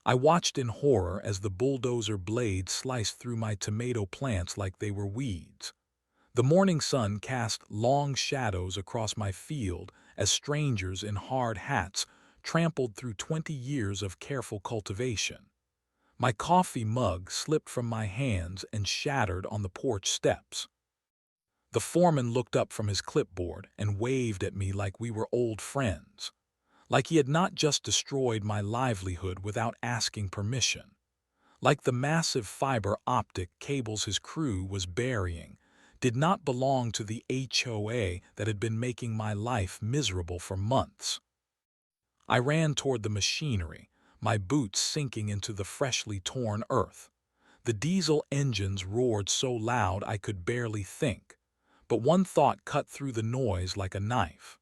I watched in horror as the bulldozer blade sliced through my tomato plants like they were weeds. The morning sun cast long shadows across my field as strangers in hard hats trampled through 20 years of careful cultivation. My coffee mug slipped from my hands and shattered on the porch steps. The foreman looked up from his clipboard and waved at me like we were old friends, like he had not just destroyed my livelihood without asking permission, like the massive fiber optic cables his crew was burying did not belong to the HOA that had been making my life miserable for months. I ran toward the machinery, my boots sinking into the freshly torn earth. The diesel engines roared so loud I could barely think, but one thought cut through the noise like a knife.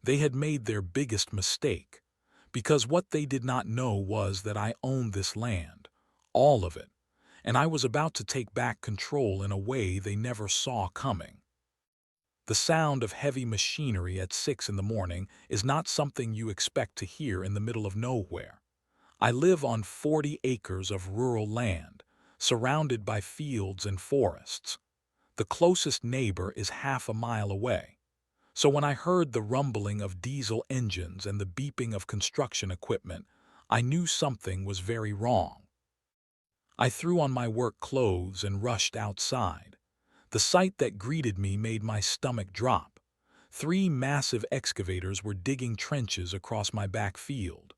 They had made their biggest mistake, because what they did not know was that I owned this land, all of it, and I was about to take back control in a way they never saw coming. The sound of heavy machinery at 6 in the morning is not something you expect to hear in the middle of nowhere. I live on 40 acres of rural land, surrounded by fields and forests. The closest neighbor is half a mile away. So when I heard the rumbling of diesel engines and the beeping of construction equipment, I knew something was very wrong. I threw on my work clothes and rushed outside. The sight that greeted me made my stomach drop. 3 massive excavators were digging trenches across my back field.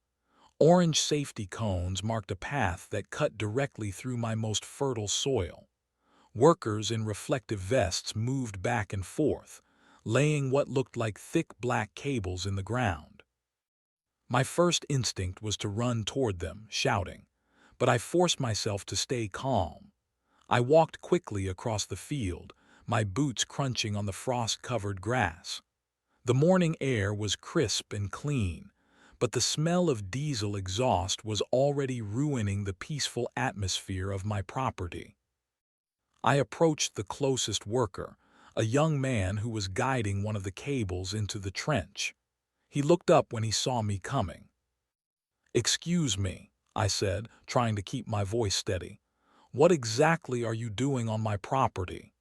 Orange safety cones marked a path that cut directly through my most fertile soil. Workers in reflective vests moved back and forth, laying what looked like thick black cables in the ground. My first instinct was to run toward them, shouting, but I forced myself to stay calm. I walked quickly across the field, my boots crunching on the frost-covered grass. The morning air was crisp and clean, but the smell of diesel exhaust was already ruining the peaceful atmosphere of my property. I approached the closest worker, a young man who was guiding one of the cables into the trench. He looked up when he saw me coming. "Excuse me," I said, trying to keep my voice steady. "What exactly are you doing on my property?"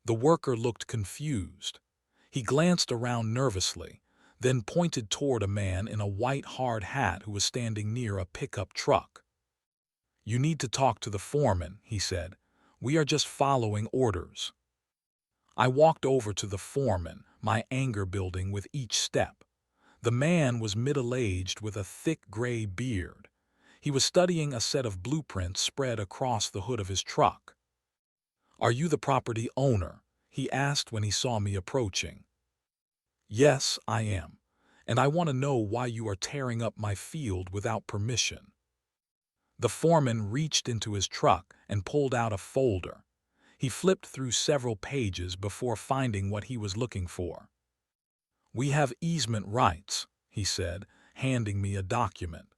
The worker looked confused. He glanced around nervously, then pointed toward a man in a white hard hat who was standing near a pickup truck. "You need to talk to the foreman," he said. "We are just following orders." I walked over to the foreman, my anger building with each step. The man was middle-aged with a thick gray beard. He was studying a set of blueprints spread across the hood of his truck. "Are you the property owner?" he asked when he saw me approaching. "Yes, I am, and I want to know why you are tearing up my field without permission." The foreman reached into his truck and pulled out a folder. He flipped through several pages before finding what he was looking for. "We have easement rights," he said, handing me a document.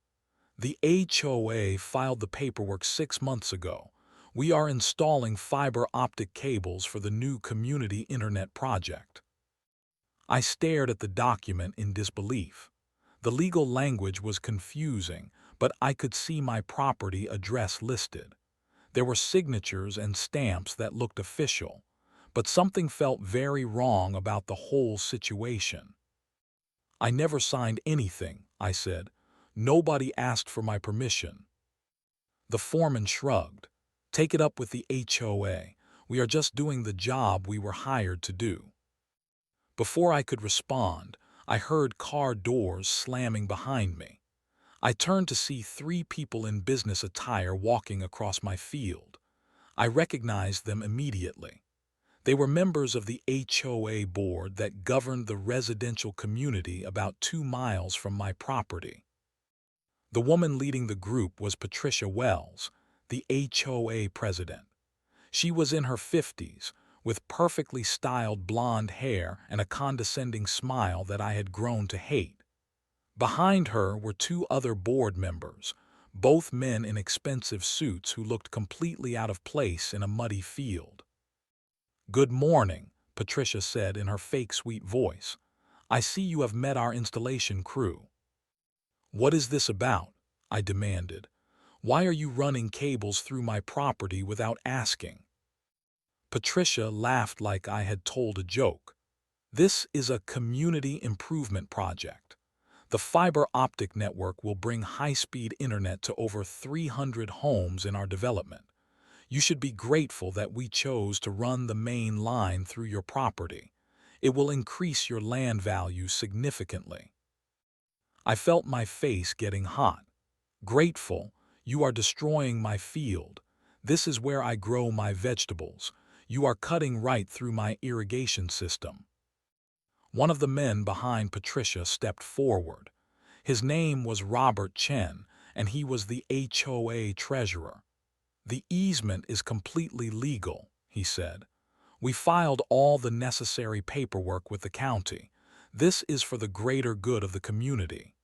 "The HOA filed the paperwork 6 months ago. We are installing fiber optic cables for the new community internet project." I stared at the document in disbelief. The legal language was confusing, but I could see my property address listed. There were signatures and stamps that looked official, but something felt very wrong about the whole situation. "I never signed anything," I said. "Nobody asked for my permission." The foreman shrugged. "Take it up with the HOA. We are just doing the job we were hired to do." Before I could respond, I heard car doors slamming behind me. I turned to see 3 people in business attire walking across my field. I recognized them immediately. They were members of the HOA board that governed the residential community about 2 miles from my property. The woman leading the group was Patricia Wells, the HOA president. She was in her 50s, with perfectly styled blonde hair and a condescending smile that I had grown to hate. Behind her were 2 other board members, both men in expensive suits who looked completely out of place in a muddy field. "Good morning," Patricia said in her fake sweet voice. "I see you have met our installation crew." "What is this about?" I demanded. Why are you running cables through my property without asking? Patricia laughed like I had told a joke. This is a community improvement project. The fiber optic network will bring high-speed internet to over 300 homes in our development. You should be grateful that we chose to run the main line through your property. It will increase your land value significantly. I felt my face getting hot. Grateful, you are destroying my field. This is where I grow my vegetables. You are cutting right through my irrigation system. One of the men behind Patricia stepped forward. His name was Robert Chen, and he was the HOA treasurer. The easement is completely legal, he said. We filed all the necessary paperwork with the county. This is for the greater good of the community.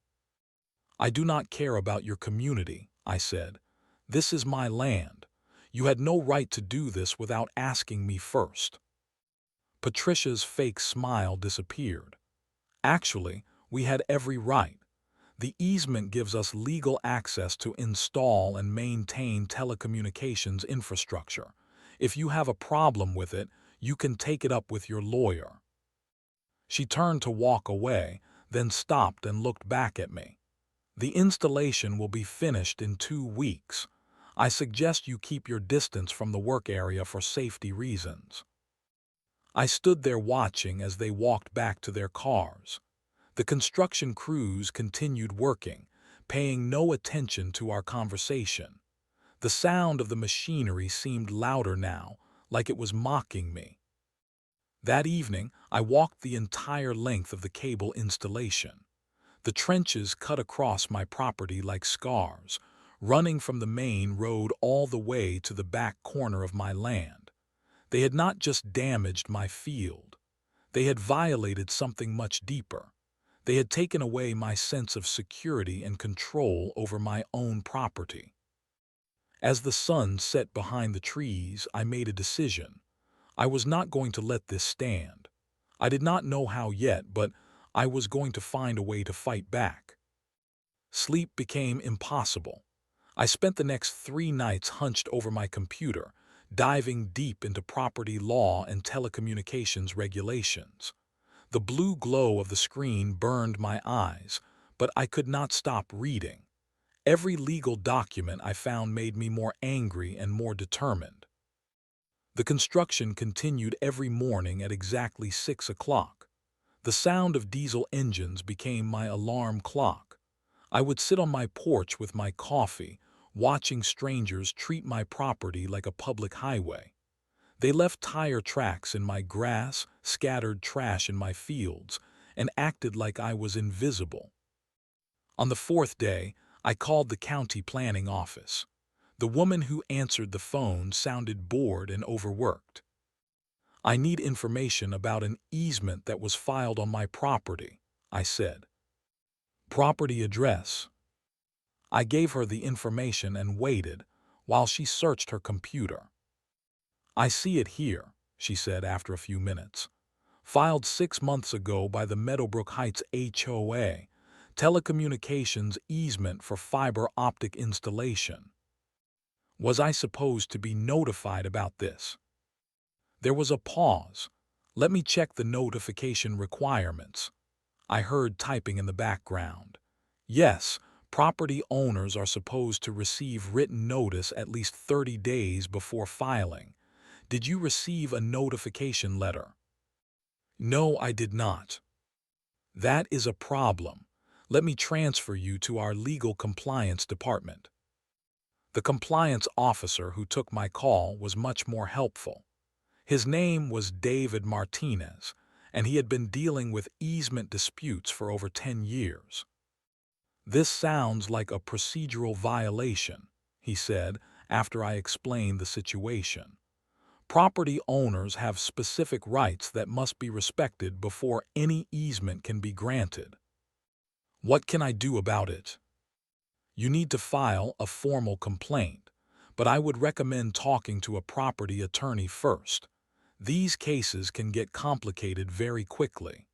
I do not care about your community, I said. This is my land. You had no right to do this without asking me first. Patricia's fake smile disappeared. Actually, we had every right. The easement gives us legal access to install and maintain telecommunications infrastructure. If you have a problem with it, you can take it up with your lawyer. She turned to walk away, then stopped and looked back at me. The installation will be finished in 2 weeks. I suggest you keep your distance from the work area for safety reasons. I stood there watching as they walked back to their cars. The construction crews continued working, paying no attention to our conversation. The sound of the machinery seemed louder now, like it was mocking me. That evening, I walked the entire length of the cable installation. The trenches cut across my property like scars, running from the main road all the way to the back corner of my land. They had not just damaged my field. They had violated something much deeper. They had taken away my sense of security and control over my own property. As the sun set behind the trees, I made a decision. I was not going to let this stand. I did not know how yet, but I was going to find a way to fight back. Sleep became impossible. I spent the next 3 nights hunched over my computer, diving deep into property law and telecommunications regulations. The blue glow of the screen burned my eyes, but I could not stop reading. Every legal document I found made me more angry and more determined. The construction continued every morning at exactly 6 o'clock. The sound of diesel engines became my alarm clock. I would sit on my porch with my coffee, watching strangers treat my property like a public highway. They left tire tracks in my grass, scattered trash in my fields, and acted like I was invisible. On the 4th day, I called the county planning office. The woman who answered the phone sounded bored and overworked. I need information about an easement that was filed on my property, I said. Property address. I gave her the information and waited while she searched her computer. I see it here, she said after a few minutes. Filed 6 months ago by the Meadowbrook Heights HOA, telecommunications easement for fiber optic installation. Was I supposed to be notified about this? There was a pause. Let me check the notification requirements. I heard typing in the background. Yes, property owners are supposed to receive written notice at least 30 days before filing. Did you receive a notification letter? No, I did not. That is a problem. Let me transfer you to our legal compliance department. The compliance officer who took my call was much more helpful. His name was David Martinez, and he had been dealing with easement disputes for over 10 years. This sounds like a procedural violation, he said after I explained the situation. Property owners have specific rights that must be respected before any easement can be granted. What can I do about it? You need to file a formal complaint, but I would recommend talking to a property attorney first. These cases can get complicated very quickly.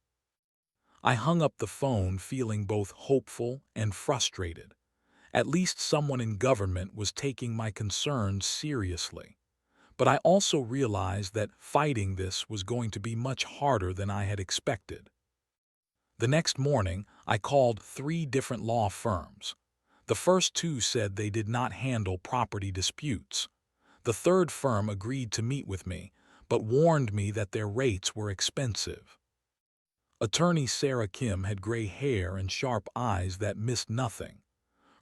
I hung up the phone feeling both hopeful and frustrated. At least someone in government was taking my concerns seriously. But I also realized that fighting this was going to be much harder than I had expected. The next morning, I called 3 different law firms. The first 2 said they did not handle property disputes. The third firm agreed to meet with me, but warned me that their rates were expensive. Attorney Sarah Kim had gray hair and sharp eyes that missed nothing.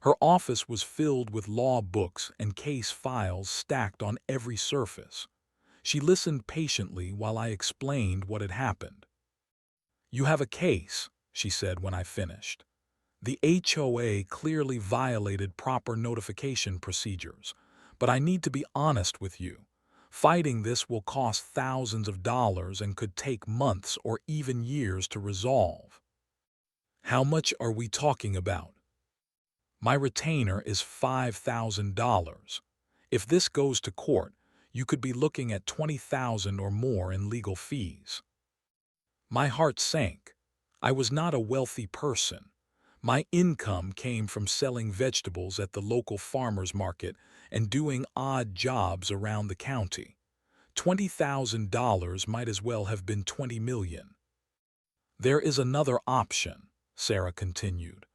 Her office was filled with law books and case files stacked on every surface. She listened patiently while I explained what had happened. "You have a case," she said when I finished. "The HOA clearly violated proper notification procedures, but I need to be honest with you. Fighting this will cost thousands of dollars and could take months or even years to resolve." "How much are we talking about?" "My retainer is $5,000. If this goes to court, you could be looking at $20,000 or more in legal fees." My heart sank. I was not a wealthy person. My income came from selling vegetables at the local farmer's market and doing odd jobs around the county. $20,000 might as well have been $20 million. "There is another option," Sarah continued.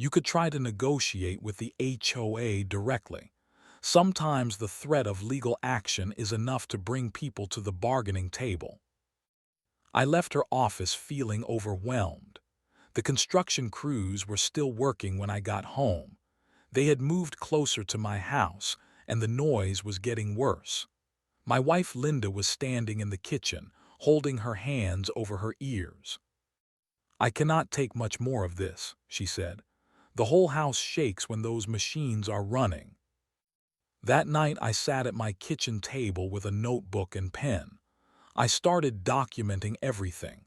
"You could try to negotiate with the HOA directly. Sometimes the threat of legal action is enough to bring people to the bargaining table." I left her office feeling overwhelmed. The construction crews were still working when I got home. They had moved closer to my house, and the noise was getting worse. My wife Linda was standing in the kitchen, holding her hands over her ears. "I cannot take much more of this," she said. "The whole house shakes when those machines are running." That night I sat at my kitchen table with a notebook and pen. I started documenting everything.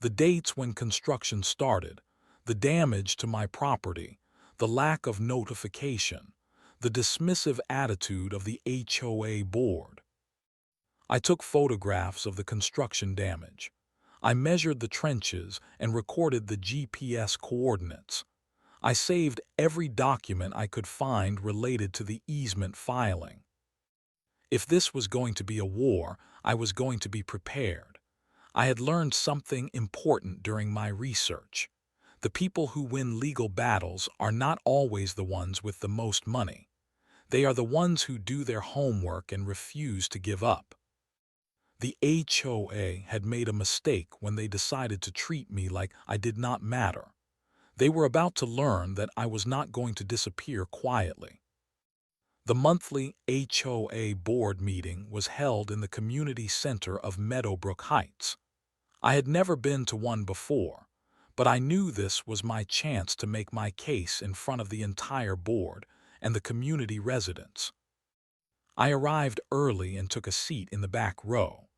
The dates when construction started, the damage to my property, the lack of notification, the dismissive attitude of the HOA board. I took photographs of the construction damage. I measured the trenches and recorded the GPS coordinates. I saved every document I could find related to the easement filing. If this was going to be a war, I was going to be prepared. I had learned something important during my research. The people who win legal battles are not always the ones with the most money. They are the ones who do their homework and refuse to give up. The HOA had made a mistake when they decided to treat me like I did not matter. They were about to learn that I was not going to disappear quietly. The monthly HOA board meeting was held in the community center of Meadowbrook Heights. I had never been to one before, but I knew this was my chance to make my case in front of the entire board and the community residents. I arrived early and took a seat in the back row.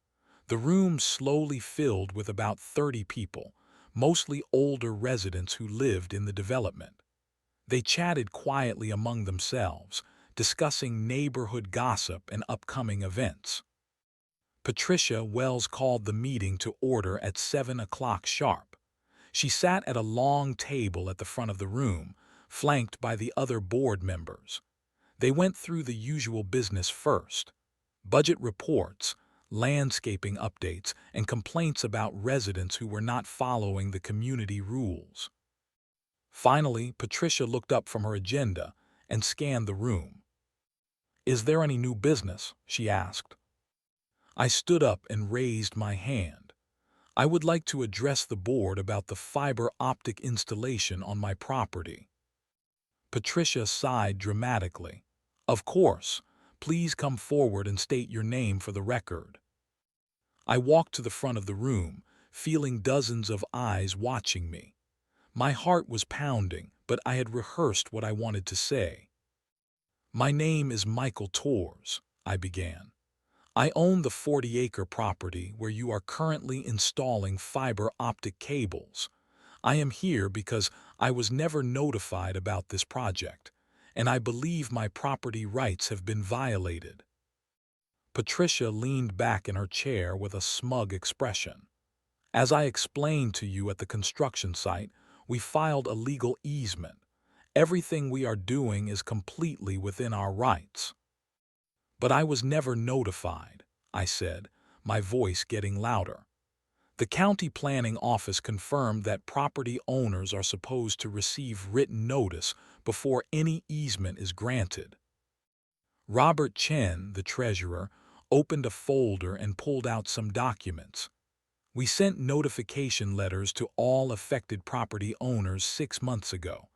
The room slowly filled with about 30 people, mostly older residents who lived in the development. They chatted quietly among themselves, discussing neighborhood gossip and upcoming events. Patricia Wells called the meeting to order at 7 o'clock sharp. She sat at a long table at the front of the room, flanked by the other board members. They went through the usual business first: budget reports, landscaping updates, and complaints about residents who were not following the community rules. Finally, Patricia looked up from her agenda and scanned the room. "Is there any new business?" she asked. I stood up and raised my hand. "I would like to address the board about the fiber optic installation on my property." Patricia sighed dramatically. "Of course. Please come forward and state your name for the record." I walked to the front of the room, feeling dozens of eyes watching me. My heart was pounding, but I had rehearsed what I wanted to say. "My name is Michael Torres," I began. "I own the 40-acre property where you are currently installing fiber optic cables. I am here because I was never notified about this project, and I believe my property rights have been violated." Patricia leaned back in her chair with a smug expression. "As I explained to you at the construction site, we filed a legal easement. Everything we are doing is completely within our rights. But I was never notified, I said, my voice getting louder. The county planning office confirmed that property owners are supposed to receive written notice before any easement is granted. Robert Chen, the treasurer, opened a folder and pulled out some documents. We sent notification letters to all affected property owners 6 months ago.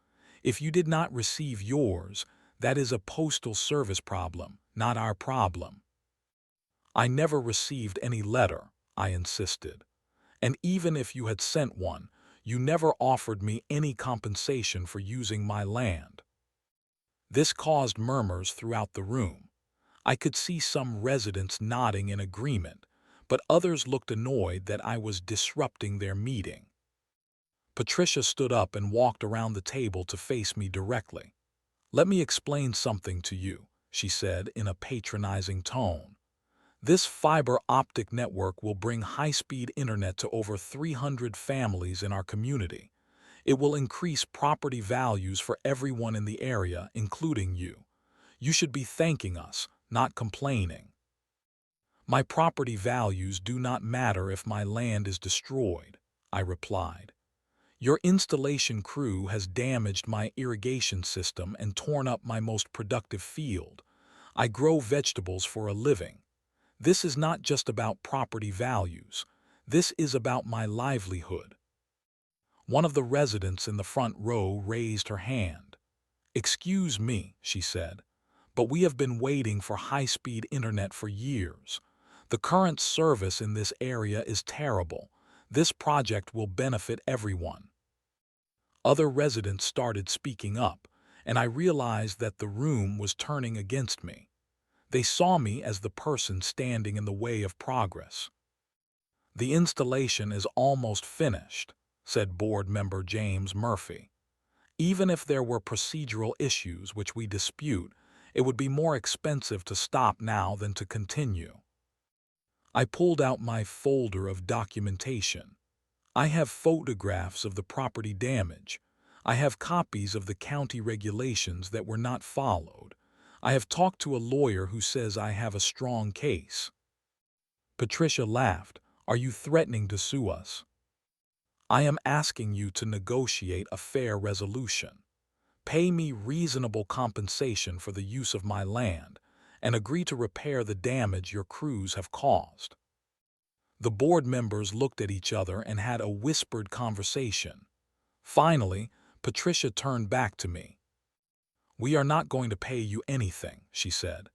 If you did not receive yours, that is a postal service problem, not our problem. I never received any letter, I insisted. And even if you had sent one, you never offered me any compensation for using my land. This caused murmurs throughout the room. I could see some residents nodding in agreement, but others looked annoyed that I was disrupting their meeting. Patricia stood up and walked around the table to face me directly. "Let me explain something to you," she said in a patronizing tone. "This fiber optic network will bring high-speed internet to over 300 families in our community. It will increase property values for everyone in the area, including you. You should be thanking us, not complaining." "My property values do not matter if my land is destroyed," I replied. "Your installation crew has damaged my irrigation system and torn up my most productive field. I grow vegetables for a living. This is not just about property values. This is about my livelihood." One of the residents in the front row raised her hand. "Excuse me," she said, "but we have been waiting for high-speed internet for years. The current service in this area is terrible. This project will benefit everyone." Other residents started speaking up, and I realized that the room was turning against me. They saw me as the person standing in the way of progress. "The installation is almost finished," said board member James Murphy. "Even if there were procedural issues which we dispute, it would be more expensive to stop now than to continue." I pulled out my folder of documentation. I have photographs of the property damage. I have copies of the county regulations that were not followed. I have talked to a lawyer who says I have a strong case. Patricia laughed. "Are you threatening to sue us?" "I am asking you to negotiate a fair resolution. Pay me reasonable compensation for the use of my land, and agree to repair the damage your crews have caused." The board members looked at each other and had a whispered conversation. Finally, Patricia turned back to me. "We are not going to pay you anything," she said.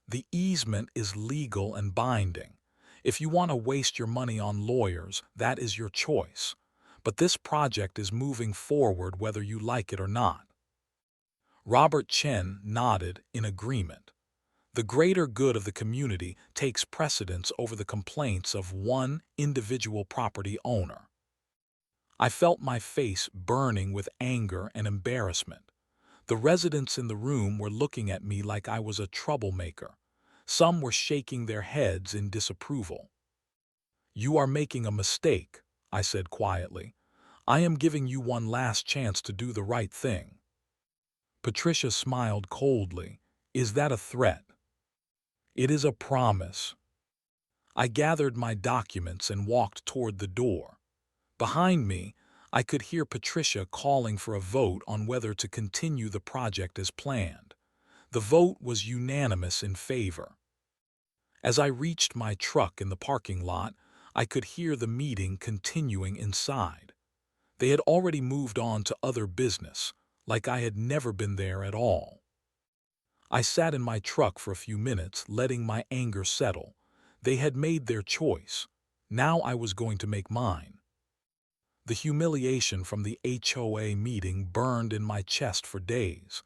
"The easement is legal and binding. If you want to waste your money on lawyers, that is your choice. But this project is moving forward whether you like it or not." Robert Chen nodded in agreement. The greater good of the community takes precedence over the complaints of one individual property owner. I felt my face burning with anger and embarrassment. The residents in the room were looking at me like I was a troublemaker. Some were shaking their heads in disapproval. "You are making a mistake," I said quietly. "I am giving you one last chance to do the right thing." Patricia smiled coldly. "Is that a threat?" "It is a promise." I gathered my documents and walked toward the door. Behind me, I could hear Patricia calling for a vote on whether to continue the project as planned. The vote was unanimous in favor. As I reached my truck in the parking lot, I could hear the meeting continuing inside. They had already moved on to other business, like I had never been there at all. I sat in my truck for a few minutes, letting my anger settle. They had made their choice. Now I was going to make mine. The humiliation from the HOA meeting burned in my chest for days,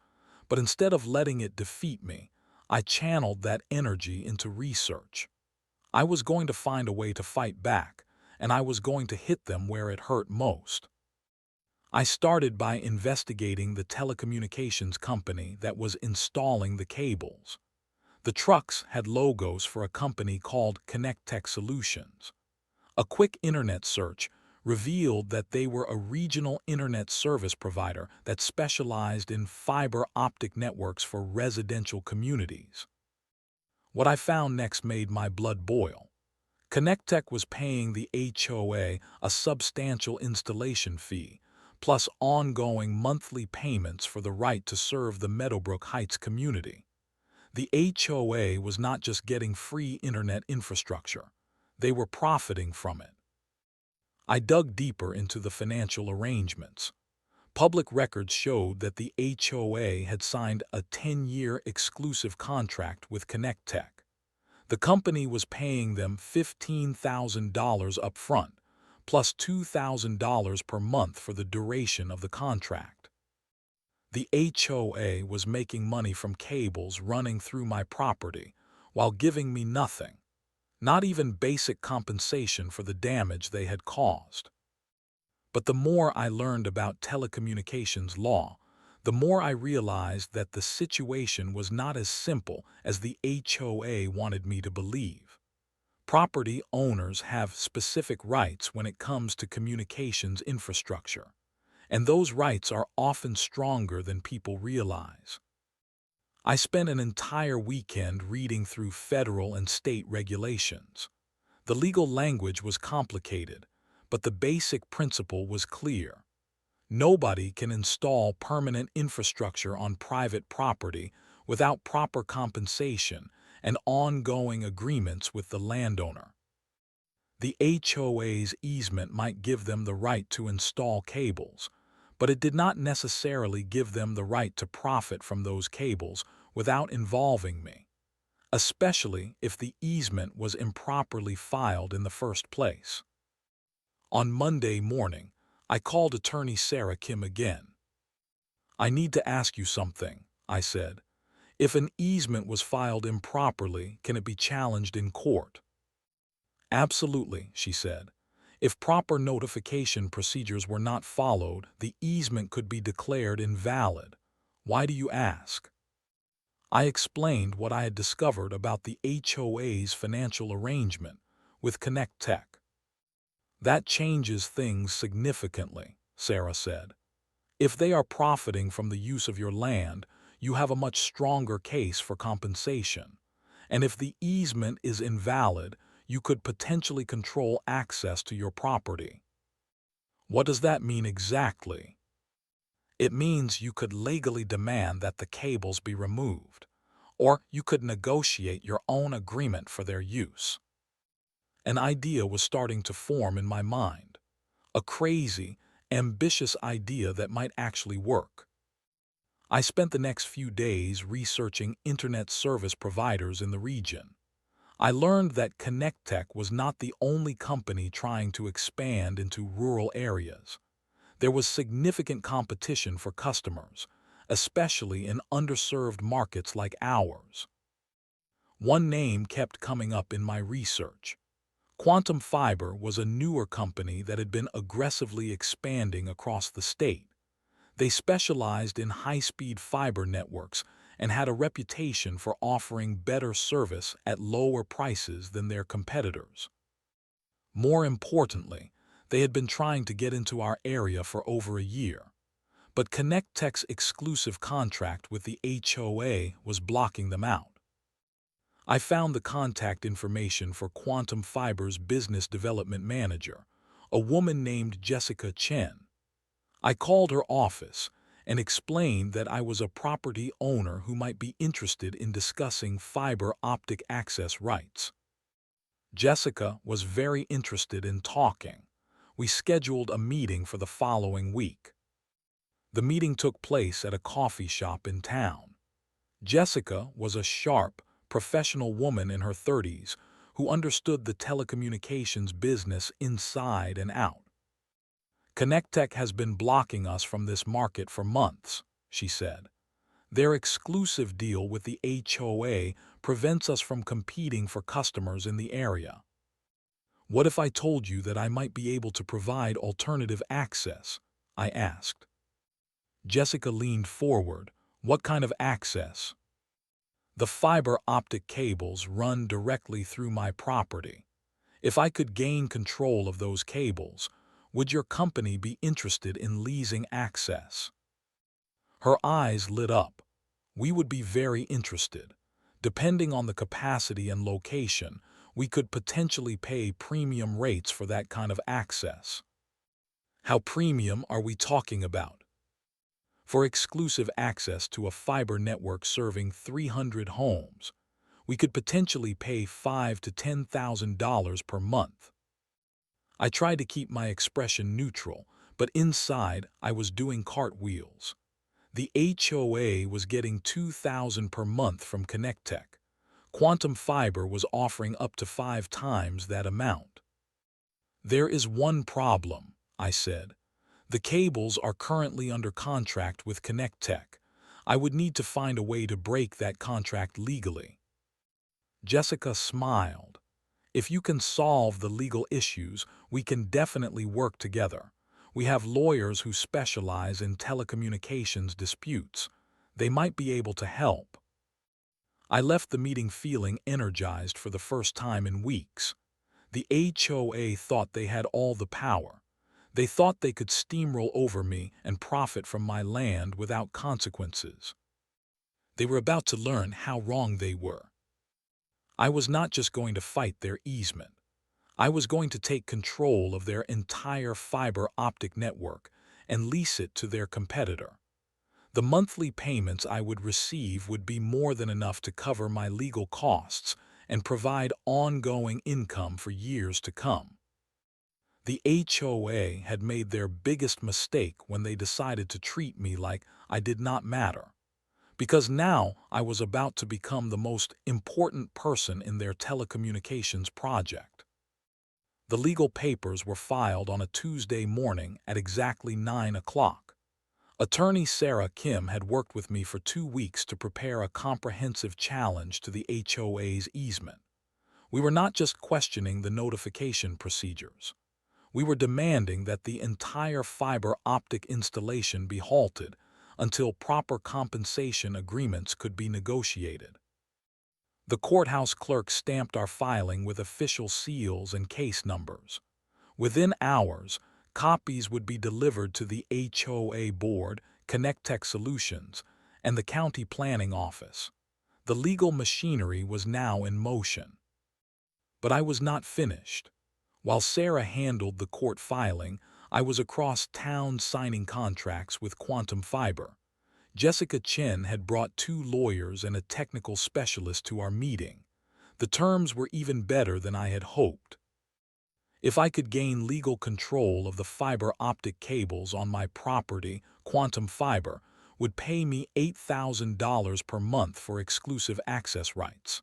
but instead of letting it defeat me, I channeled that energy into research. I was going to find a way to fight back, and I was going to hit them where it hurt most. I started by investigating the telecommunications company that was installing the cables. The trucks had logos for a company called Connect Tech Solutions. A quick internet search revealed that they were a regional internet service provider that specialized in fiber optic networks for residential communities. What I found next made my blood boil. Connectech was paying the HOA a substantial installation fee, plus ongoing monthly payments for the right to serve the Meadowbrook Heights community. The HOA was not just getting free internet infrastructure, they were profiting from it. I dug deeper into the financial arrangements. Public records showed that the HOA had signed a 10-year exclusive contract with Connectech. The company was paying them $15,000 up front, plus $2,000 per month for the duration of the contract. The HOA was making money from cables running through my property while giving me nothing, not even basic compensation for the damage they had caused. But the more I learned about telecommunications law, the more I realized that the situation was not as simple as the HOA wanted me to believe. Property owners have specific rights when it comes to communications infrastructure, and those rights are often stronger than people realize. I spent an entire weekend reading through federal and state regulations. The legal language was complicated, but the basic principle was clear. Nobody can install permanent infrastructure on private property without proper compensation and ongoing agreements with the landowner. The HOA's easement might give them the right to install cables, but it did not necessarily give them the right to profit from those cables without involving me, especially if the easement was improperly filed in the first place. On Monday morning, I called attorney Sarah Kim again. "I need to ask you something," I said. "If an easement was filed improperly, can it be challenged in court?" "Absolutely," she said. "If proper notification procedures were not followed, the easement could be declared invalid. Why do you ask?" I explained what I had discovered about the HOA's financial arrangement with Connectech. "That changes things significantly," Sarah said. "If they are profiting from the use of your land, you have a much stronger case for compensation. And if the easement is invalid, you could potentially control access to your property." "What does that mean exactly?" "It means you could legally demand that the cables be removed, or you could negotiate your own agreement for their use." An idea was starting to form in my mind. A crazy, ambitious idea that might actually work. I spent the next few days researching internet service providers in the region. I learned that Connectech was not the only company trying to expand into rural areas. There was significant competition for customers, especially in underserved markets like ours. One name kept coming up in my research. Quantum Fiber was a newer company that had been aggressively expanding across the state. They specialized in high-speed fiber networks and had a reputation for offering better service at lower prices than their competitors. More importantly, they had been trying to get into our area for over a year, but Connectech's exclusive contract with the HOA was blocking them out. I found the contact information for Quantum Fiber's business development manager, a woman named Jessica Chen. I called her office and explained that I was a property owner who might be interested in discussing fiber optic access rights. Jessica was very interested in talking. We scheduled a meeting for the following week. The meeting took place at a coffee shop in town. Jessica was a sharp, professional woman in her 30s who understood the telecommunications business inside and out. "Connectech has been blocking us from this market for months," she said. "Their exclusive deal with the HOA prevents us from competing for customers in the area." "What if I told you that I might be able to provide alternative access?" I asked. Jessica leaned forward. "What kind of access?" "The fiber optic cables run directly through my property. If I could gain control of those cables, Would your company be interested in leasing access? Her eyes lit up. We would be very interested. Depending on the capacity and location, we could potentially pay premium rates for that kind of access. How premium are we talking about? For exclusive access to a fiber network serving 300 homes, we could potentially pay $5,000 to $10,000 per month. I tried to keep my expression neutral, but inside I was doing cartwheels. The HOA was getting $2,000 per month from ConnectTech. Quantum Fiber was offering up to 5 times that amount. There is one problem, I said. The cables are currently under contract with ConnectTech. I would need to find a way to break that contract legally. Jessica smiled. If you can solve the legal issues, we can definitely work together. We have lawyers who specialize in telecommunications disputes. They might be able to help. I left the meeting feeling energized for the first time in weeks. The HOA thought they had all the power. They thought they could steamroll over me and profit from my land without consequences. They were about to learn how wrong they were. I was not just going to fight their easement. I was going to take control of their entire fiber optic network and lease it to their competitor. The monthly payments I would receive would be more than enough to cover my legal costs and provide ongoing income for years to come. The HOA had made their biggest mistake when they decided to treat me like I did not matter, because now I was about to become the most important person in their telecommunications project. The legal papers were filed on a Tuesday morning at exactly 9 o'clock. Attorney Sarah Kim had worked with me for 2 weeks to prepare a comprehensive challenge to the HOA's easement. We were not just questioning the notification procedures. We were demanding that the entire fiber optic installation be halted until proper compensation agreements could be negotiated. The courthouse clerk stamped our filing with official seals and case numbers. Within hours, copies would be delivered to the HOA Board, ConnectTech Solutions, and the County Planning Office. The legal machinery was now in motion. But I was not finished. While Sarah handled the court filing, I was across town signing contracts with Quantum Fiber. Jessica Chen had brought 2 lawyers and a technical specialist to our meeting. The terms were even better than I had hoped. If I could gain legal control of the fiber optic cables on my property, Quantum Fiber would pay me $8,000 per month for exclusive access rights.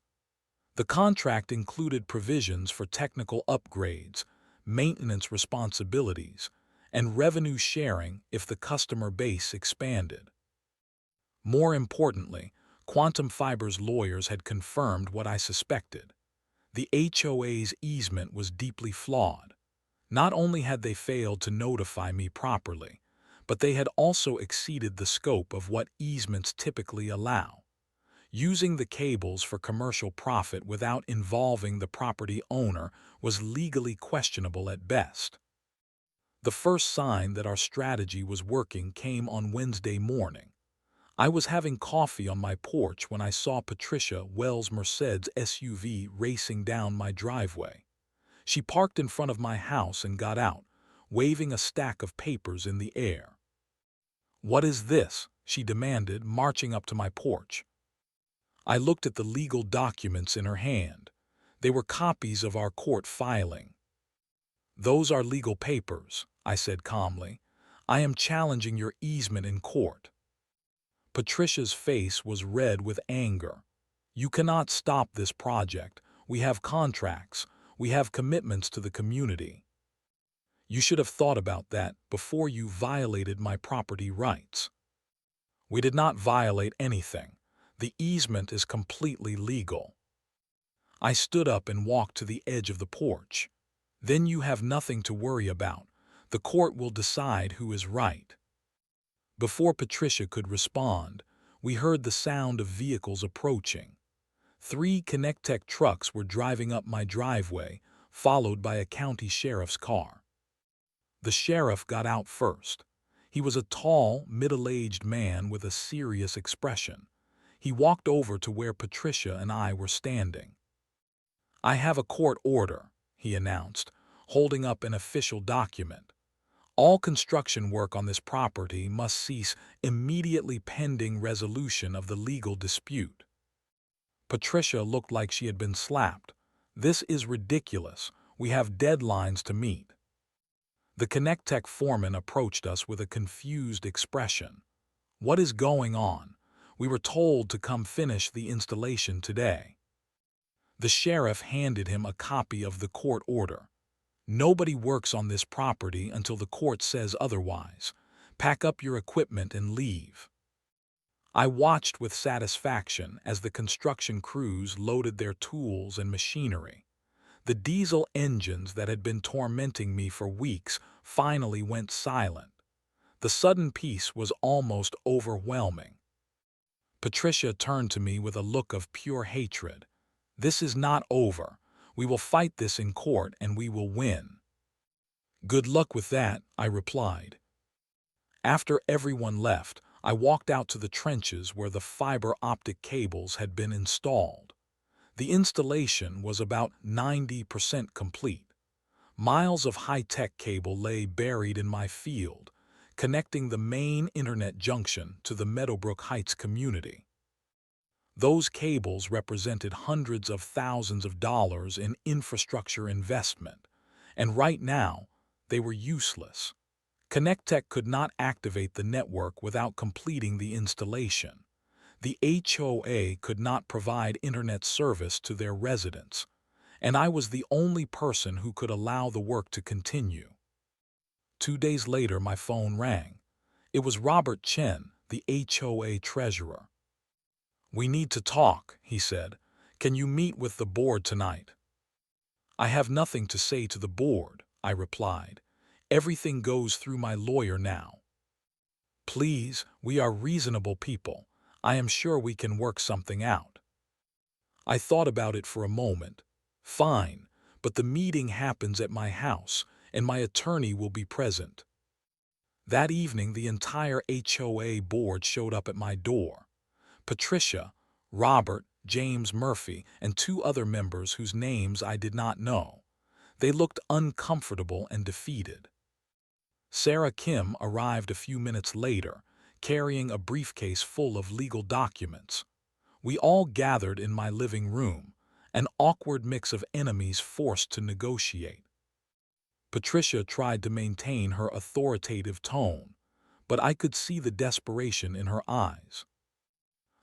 The contract included provisions for technical upgrades, maintenance responsibilities, and revenue sharing if the customer base expanded. More importantly, Quantum Fiber's lawyers had confirmed what I suspected. The HOA's easement was deeply flawed. Not only had they failed to notify me properly, but they had also exceeded the scope of what easements typically allow. Using the cables for commercial profit without involving the property owner was legally questionable at best. The first sign that our strategy was working came on Wednesday morning. I was having coffee on my porch when I saw Patricia Wells' Mercedes SUV racing down my driveway. She parked in front of my house and got out, waving a stack of papers in the air. "What is this?" she demanded, marching up to my porch. I looked at the legal documents in her hand. They were copies of our court filing. "Those are legal papers," I said calmly. "I am challenging your easement in court." Patricia's face was red with anger. "You cannot stop this project. We have contracts. We have commitments to the community. You should have thought about that before you violated my property rights." "We did not violate anything. The easement is completely legal." I stood up and walked to the edge of the porch. "Then you have nothing to worry about. The court will decide who is right." Before Patricia could respond, we heard the sound of vehicles approaching. 3 ConnectTech trucks were driving up my driveway, followed by a county sheriff's car. The sheriff got out first. He was a tall, middle-aged man with a serious expression. He walked over to where Patricia and I were standing. "I have a court order," he announced, holding up an official document. "All construction work on this property must cease immediately pending resolution of the legal dispute." Patricia looked like she had been slapped. "This is ridiculous. We have deadlines to meet." The Connectech foreman approached us with a confused expression. "What is going on? We were told to come finish the installation today." The sheriff handed him a copy of the court order. "Nobody works on this property until the court says otherwise. Pack up your equipment and leave." I watched with satisfaction as the construction crews loaded their tools and machinery. The diesel engines that had been tormenting me for weeks finally went silent. The sudden peace was almost overwhelming. Patricia turned to me with a look of pure hatred. "This is not over. We will fight this in court and we will win." "Good luck with that," I replied. After everyone left, I walked out to the trenches where the fiber optic cables had been installed. The installation was about 90% complete. Miles of high-tech cable lay buried in my field, connecting the main internet junction to the Meadowbrook Heights community. Those cables represented hundreds of thousands of dollars in infrastructure investment, and right now, they were useless. Connectech could not activate the network without completing the installation. The HOA could not provide internet service to their residents, and I was the only person who could allow the work to continue. 2 days later, my phone rang. It was Robert Chen, the HOA treasurer. "We need to talk," he said. "Can you meet with the board tonight?" "I have nothing to say to the board," I replied. "Everything goes through my lawyer now." "Please, we are reasonable people. I am sure we can work something out." I thought about it for a moment. "Fine, but the meeting happens at my house, and my attorney will be present." That evening, the entire HOA board showed up at my door. Patricia, Robert, James Murphy, and 2 other members whose names I did not know. They looked uncomfortable and defeated. Sarah Kim arrived a few minutes later, carrying a briefcase full of legal documents. We all gathered in my living room, an awkward mix of enemies forced to negotiate. Patricia tried to maintain her authoritative tone, but I could see the desperation in her eyes.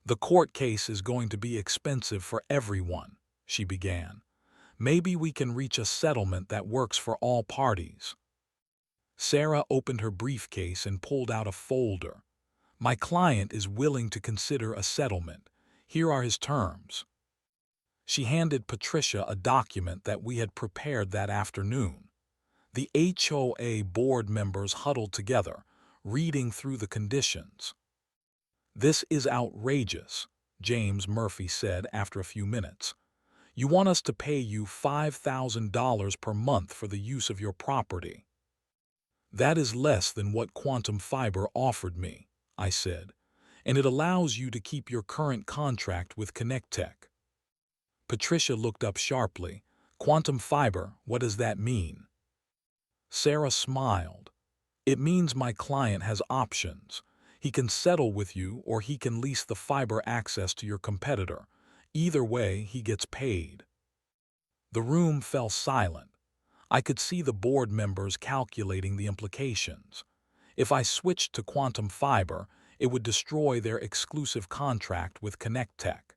"The court case is going to be expensive for everyone," she began. "Maybe we can reach a settlement that works for all parties." Sarah opened her briefcase and pulled out a folder. "My client is willing to consider a settlement. Here are his terms." She handed Patricia a document that we had prepared that afternoon. The HOA board members huddled together, reading through the conditions. "This is outrageous," James Murphy said after a few minutes. "You want us to pay you $5,000 per month for the use of your property." "That is less than what Quantum Fiber offered me," I said, "and it allows you to keep your current contract with Connectech." Patricia looked up sharply. "Quantum Fiber, what does that mean?" Sarah smiled. "It means my client has options. He can settle with you or he can lease the fiber access to your competitor. Either way, he gets paid." The room fell silent. I could see the board members calculating the implications. If I switched to Quantum Fiber, it would destroy their exclusive contract with Connectech.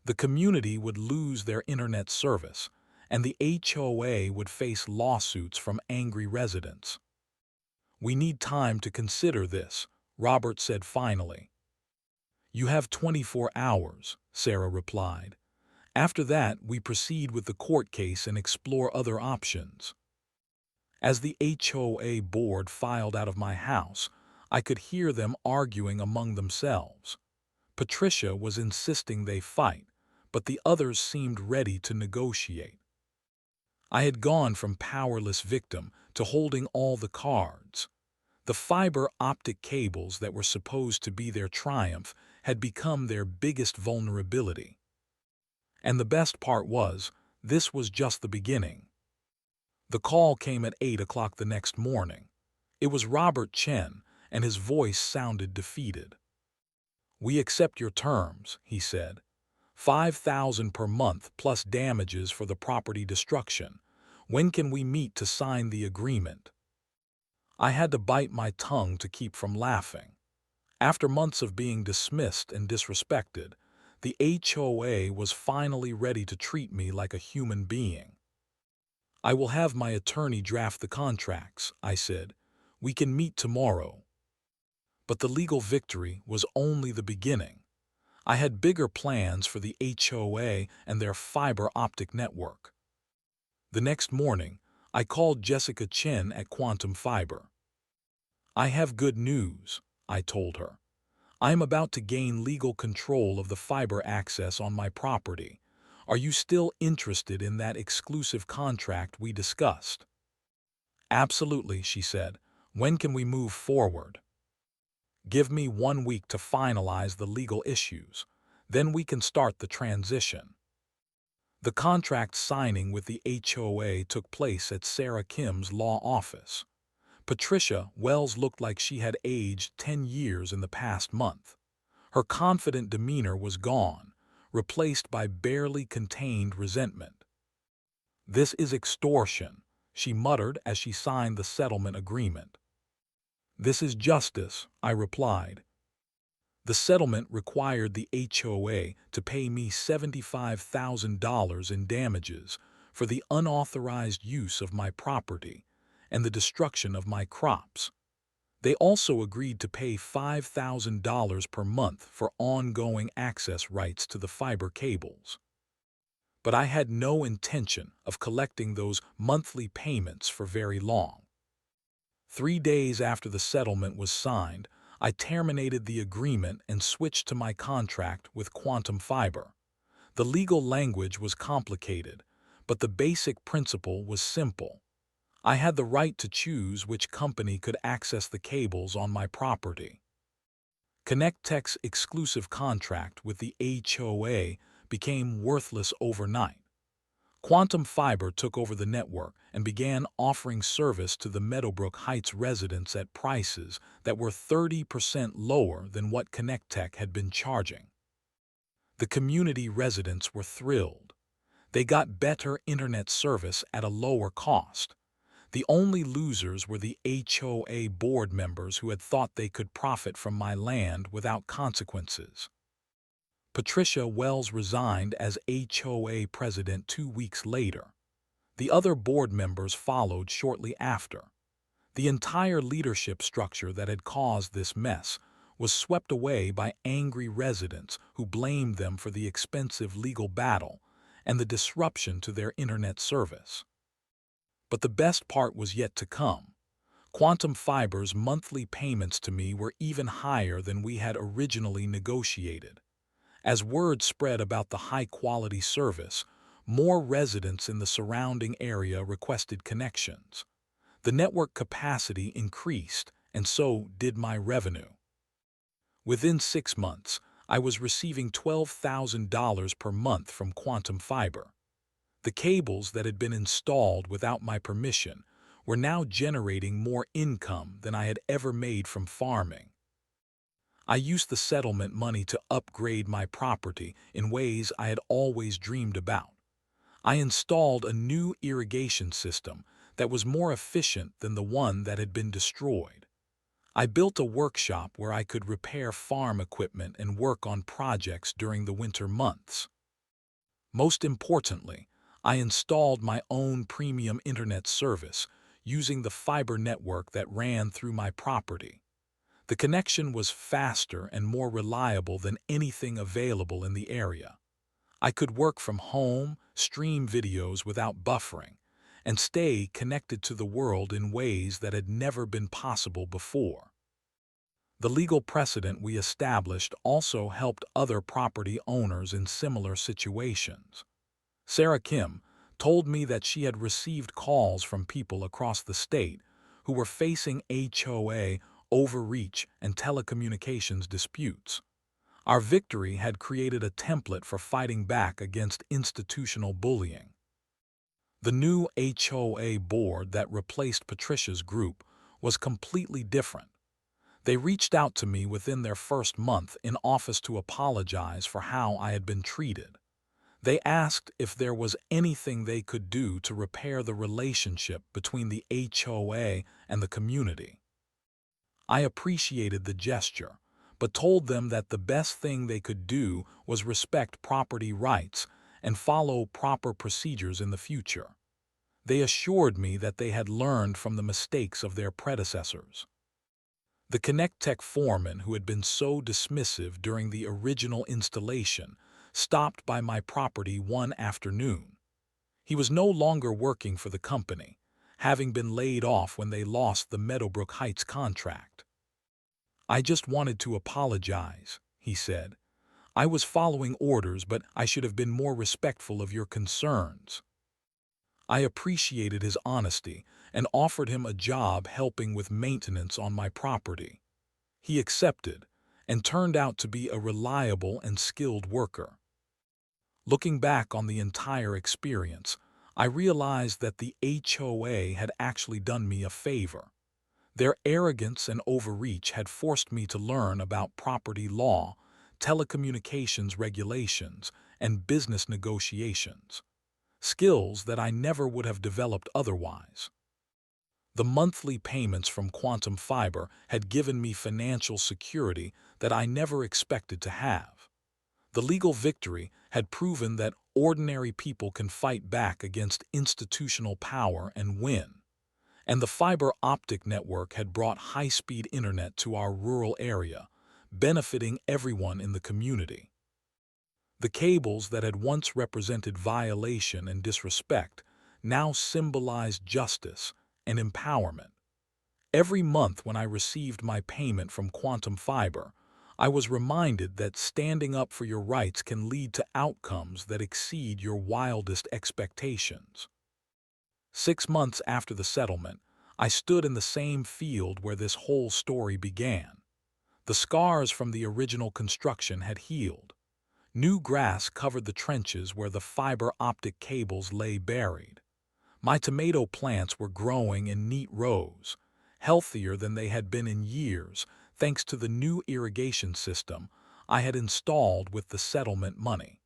The community would lose their internet service, and the HOA would face lawsuits from angry residents. "We need time to consider this," Robert said finally. "You have 24 hours, Sarah replied. "After that, we proceed with the court case and explore other options." As the HOA board filed out of my house, I could hear them arguing among themselves. Patricia was insisting they fight, but the others seemed ready to negotiate. I had gone from powerless victim to holding all the cards. The fiber optic cables that were supposed to be their triumph had become their biggest vulnerability. And the best part was, this was just the beginning. The call came at 8 o'clock the next morning. It was Robert Chen, and his voice sounded defeated. "We accept your terms," he said. "5,000 per month plus damages for the property destruction. When can we meet to sign the agreement?" I had to bite my tongue to keep from laughing. After months of being dismissed and disrespected, the HOA was finally ready to treat me like a human being. "I will have my attorney draft the contracts," I said. "We can meet tomorrow." But the legal victory was only the beginning. I had bigger plans for the HOA and their fiber optic network. The next morning, I called Jessica Chen at Quantum Fiber. "I have good news," I told her. "I am about to gain legal control of the fiber access on my property. Are you still interested in that exclusive contract we discussed?" "Absolutely," she said. "When can we move forward?" "Give me 1 week to finalize the legal issues. Then we can start the transition." The contract signing with the HOA took place at Sarah Kim's law office. Patricia Wells looked like she had aged 10 years in the past month. Her confident demeanor was gone, replaced by barely contained resentment. "This is extortion," she muttered as she signed the settlement agreement. "This is justice," I replied. The settlement required the HOA to pay me $75,000 in damages for the unauthorized use of my property and the destruction of my crops. They also agreed to pay $5,000 per month for ongoing access rights to the fiber cables. But I had no intention of collecting those monthly payments for very long. 3 days after the settlement was signed, I terminated the agreement and switched to my contract with Quantum Fiber. The legal language was complicated, but the basic principle was simple. I had the right to choose which company could access the cables on my property. ConnectTech's exclusive contract with the HOA became worthless overnight. Quantum Fiber took over the network and began offering service to the Meadowbrook Heights residents at prices that were 30% lower than what ConnectTech had been charging. The community residents were thrilled. They got better internet service at a lower cost. The only losers were the HOA board members who had thought they could profit from my land without consequences. Patricia Wells resigned as HOA president 2 weeks later. The other board members followed shortly after. The entire leadership structure that had caused this mess was swept away by angry residents who blamed them for the expensive legal battle and the disruption to their internet service. But the best part was yet to come. Quantum Fiber's monthly payments to me were even higher than we had originally negotiated. As word spread about the high-quality service, more residents in the surrounding area requested connections. The network capacity increased, and so did my revenue. Within 6 months, I was receiving $12,000 per month from Quantum Fiber. The cables that had been installed without my permission were now generating more income than I had ever made from farming. I used the settlement money to upgrade my property in ways I had always dreamed about. I installed a new irrigation system that was more efficient than the one that had been destroyed. I built a workshop where I could repair farm equipment and work on projects during the winter months. Most importantly, I installed my own premium internet service using the fiber network that ran through my property. The connection was faster and more reliable than anything available in the area. I could work from home, stream videos without buffering, and stay connected to the world in ways that had never been possible before. The legal precedent we established also helped other property owners in similar situations. Sarah Kim, told me that she had received calls from people across the state who were facing HOA overreach and telecommunications disputes. Our victory had created a template for fighting back against institutional bullying. The new HOA board that replaced Patricia's group was completely different. They reached out to me within their first month in office to apologize for how I had been treated. They asked if there was anything they could do to repair the relationship between the HOA and the community. I appreciated the gesture, but told them that the best thing they could do was respect property rights and follow proper procedures in the future. They assured me that they had learned from the mistakes of their predecessors. The ConnectTech foreman, who had been so dismissive during the original installation, stopped by my property one afternoon. He was no longer working for the company, having been laid off when they lost the Meadowbrook Heights contract. "I just wanted to apologize," he said. "I was following orders, but I should have been more respectful of your concerns." I appreciated his honesty and offered him a job helping with maintenance on my property. He accepted and turned out to be a reliable and skilled worker. Looking back on the entire experience, I realized that the HOA had actually done me a favor. Their arrogance and overreach had forced me to learn about property law, telecommunications regulations, and business negotiations, skills that I never would have developed otherwise. The monthly payments from Quantum Fiber had given me financial security that I never expected to have. The legal victory had proven that ordinary people can fight back against institutional power and win. And the fiber optic network had brought high-speed internet to our rural area, benefiting everyone in the community. The cables that had once represented violation and disrespect now symbolized justice and empowerment. Every month when I received my payment from Quantum Fiber, I was reminded that standing up for your rights can lead to outcomes that exceed your wildest expectations. 6 months after the settlement, I stood in the same field where this whole story began. The scars from the original construction had healed. New grass covered the trenches where the fiber optic cables lay buried. My tomato plants were growing in neat rows, healthier than they had been in years, thanks to the new irrigation system I had installed with the settlement money.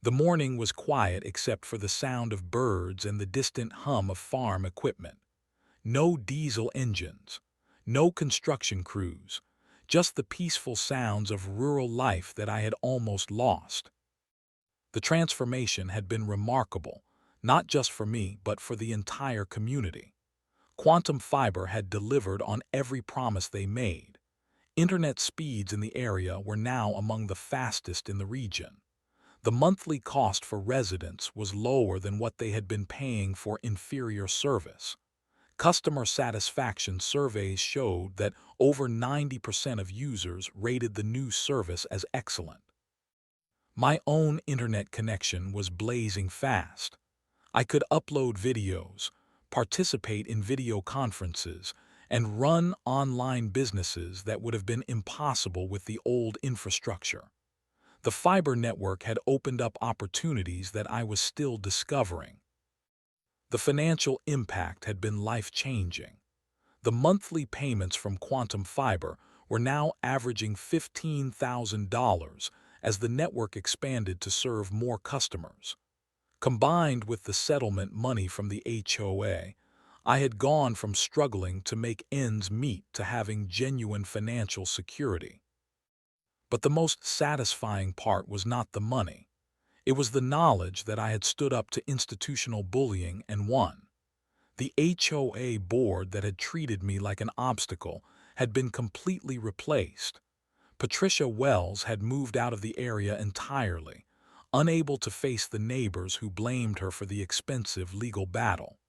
The morning was quiet except for the sound of birds and the distant hum of farm equipment. No diesel engines, no construction crews, just the peaceful sounds of rural life that I had almost lost. The transformation had been remarkable, not just for me but for the entire community. Quantum Fiber had delivered on every promise they made. Internet speeds in the area were now among the fastest in the region. The monthly cost for residents was lower than what they had been paying for inferior service. Customer satisfaction surveys showed that over 90% of users rated the new service as excellent. My own internet connection was blazing fast. I could upload videos, participate in video conferences, and run online businesses that would have been impossible with the old infrastructure. The fiber network had opened up opportunities that I was still discovering. The financial impact had been life-changing. The monthly payments from Quantum Fiber were now averaging $15,000 as the network expanded to serve more customers. Combined with the settlement money from the HOA, I had gone from struggling to make ends meet to having genuine financial security. But the most satisfying part was not the money. It was the knowledge that I had stood up to institutional bullying and won. The HOA board that had treated me like an obstacle had been completely replaced. Patricia Wells had moved out of the area entirely, unable to face the neighbors who blamed her for the expensive legal battle.